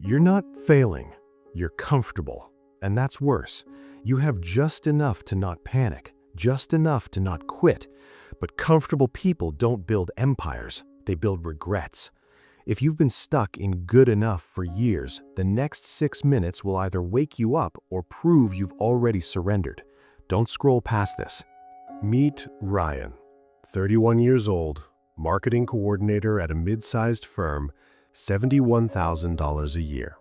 You're not failing, you're comfortable. And that's worse. You have just enough to not panic, just enough to not quit. But comfortable people don't build empires, they build regrets. If you've been stuck in good enough for years, the next 6 minutes will either wake you up or prove you've already surrendered. Don't scroll past this. Meet Ryan, 31 years old, marketing coordinator at a mid-sized firm, $71,000 a year.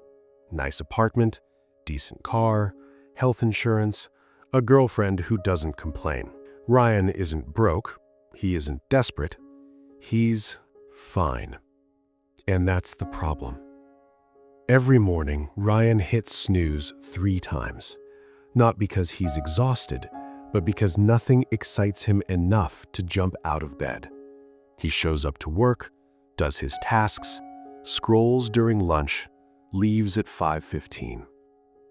Nice apartment, decent car, health insurance, a girlfriend who doesn't complain. Ryan isn't broke, he isn't desperate, he's fine. And that's the problem. Every morning, Ryan hits snooze 3 times. Not because he's exhausted, but because nothing excites him enough to jump out of bed. He shows up to work, does his tasks, scrolls during lunch, leaves at 5:15.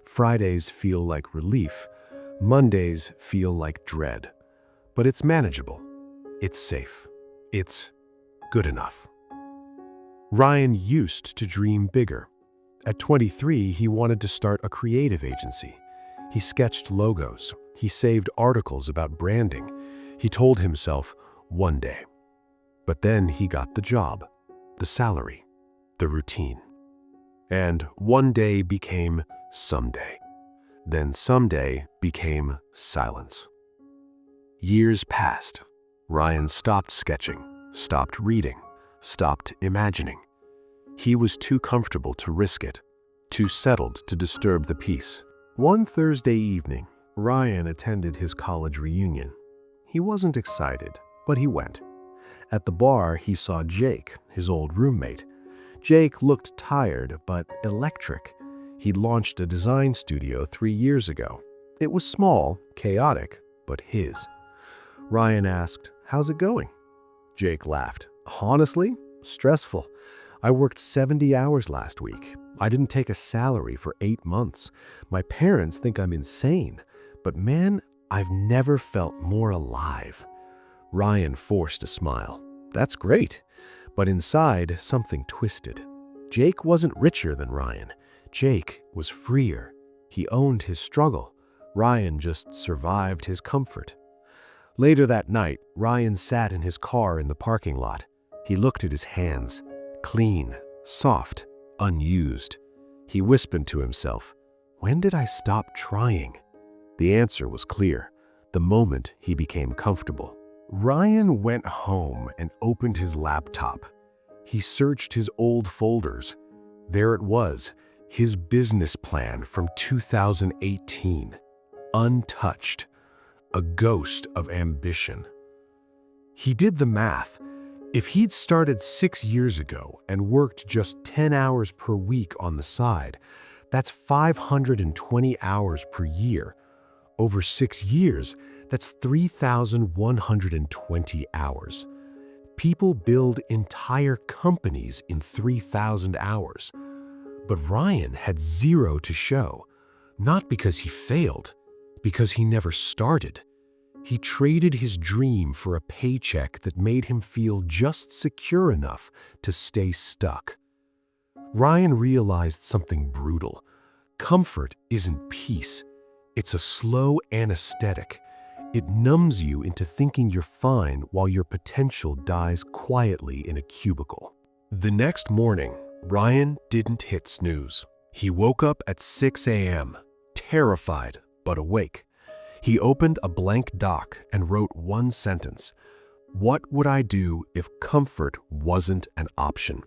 Fridays feel like relief, Mondays feel like dread. But it's manageable, it's safe, it's good enough. Ryan used to dream bigger. At 23, he wanted to start a creative agency. He sketched logos, he saved articles about branding. He told himself, one day. But then he got the job, the salary, the routine. And one day became someday. Then someday became silence. Years passed. Ryan stopped sketching, stopped reading, stopped imagining. He was too comfortable to risk it, too settled to disturb the peace. One Thursday evening, Ryan attended his college reunion. He wasn't excited, but he went. At the bar, he saw Jake, his old roommate. Jake looked tired, but electric. He'd launched a design studio 3 years ago. It was small, chaotic, but his. Ryan asked, "How's it going?" Jake laughed. "Honestly, stressful. I worked 70 hours last week. I didn't take a salary for 8 months. My parents think I'm insane. But man, I've never felt more alive." Ryan forced a smile. That's great. But inside, something twisted. Jake wasn't richer than Ryan. Jake was freer. He owned his struggle. Ryan just survived his comfort. Later that night, Ryan sat in his car in the parking lot. He looked at his hands. Clean, soft, unused. He whispered to himself, "When did I stop trying?" The answer was clear, the moment he became comfortable. Ryan went home and opened his laptop. He searched his old folders. There it was, his business plan from 2018. Untouched. A ghost of ambition. He did the math. If he'd started 6 years ago and worked just 10 hours per week on the side, that's 520 hours per year. Over 6 years, that's 3,120 hours. People build entire companies in 3,000 hours. But Ryan had 0 to show, not because he failed, because he never started. He traded his dream for a paycheck that made him feel just secure enough to stay stuck. Ryan realized something brutal. Comfort isn't peace. It's a slow anesthetic. It numbs you into thinking you're fine while your potential dies quietly in a cubicle. The next morning, Ryan didn't hit snooze. He woke up at 6 a.m., terrified but awake. He opened a blank doc and wrote one sentence. What would I do if comfort wasn't an option?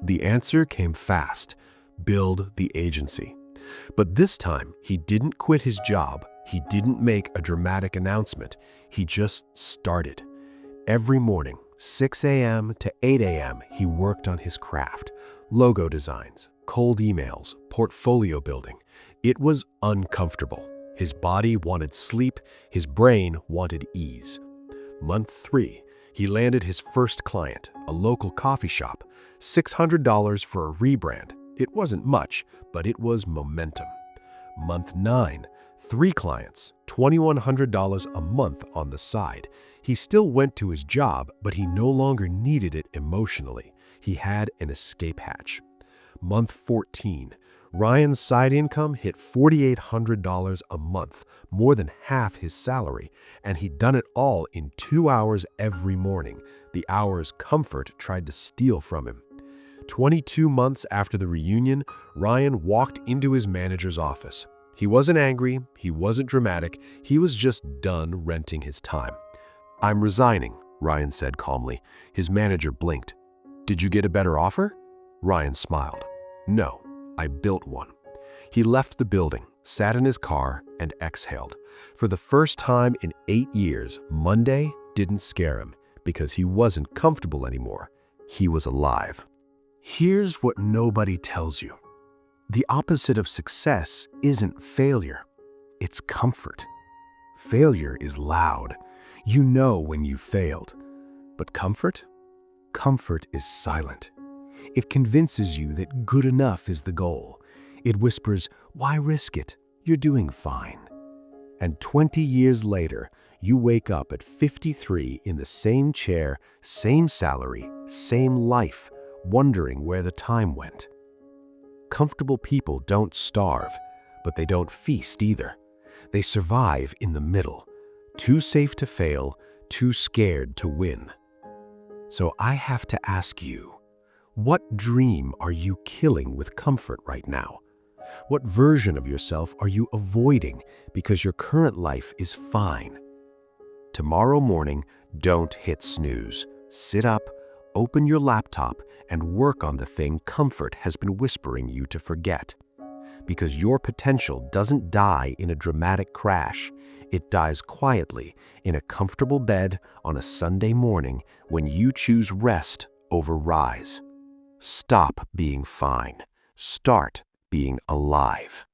The answer came fast. Build the agency. But this time, he didn't quit his job. He didn't make a dramatic announcement. He just started. Every morning, 6 a.m. to 8 a.m., he worked on his craft. Logo designs, cold emails, portfolio building. It was uncomfortable. His body wanted sleep, his brain wanted ease. Month 3, he landed his first client, a local coffee shop. $600 for a rebrand. It wasn't much, but it was momentum. Month 9, 3 clients, $2,100 a month on the side. He still went to his job, but he no longer needed it emotionally. He had an escape hatch. Month 14, Ryan's side income hit $4,800 a month, more than half his salary, and he'd done it all in 2 hours every morning, the hours Comfort tried to steal from him. 22 months after the reunion, Ryan walked into his manager's office. He wasn't angry, he wasn't dramatic, he was just done renting his time. "I'm resigning," Ryan said calmly. His manager blinked. "Did you get a better offer?" Ryan smiled. "No, I built one." He left the building, sat in his car, and exhaled. For the first time in 8 years, Monday didn't scare him because he wasn't comfortable anymore. He was alive. Here's what nobody tells you. The opposite of success isn't failure. It's comfort. Failure is loud. You know when you failed. But comfort? Comfort is silent. It convinces you that good enough is the goal. It whispers, "Why risk it? You're doing fine." And 20 years later, you wake up at 53 in the same chair, same salary, same life, wondering where the time went. Comfortable people don't starve, but they don't feast either. They survive in the middle, too safe to fail, too scared to win. So I have to ask you, what dream are you killing with comfort right now? What version of yourself are you avoiding because your current life is fine? Tomorrow morning, don't hit snooze. Sit up, open your laptop, and work on the thing comfort has been whispering you to forget. Because your potential doesn't die in a dramatic crash. It dies quietly in a comfortable bed on a Sunday morning when you choose rest over rise. Stop being fine. Start being alive.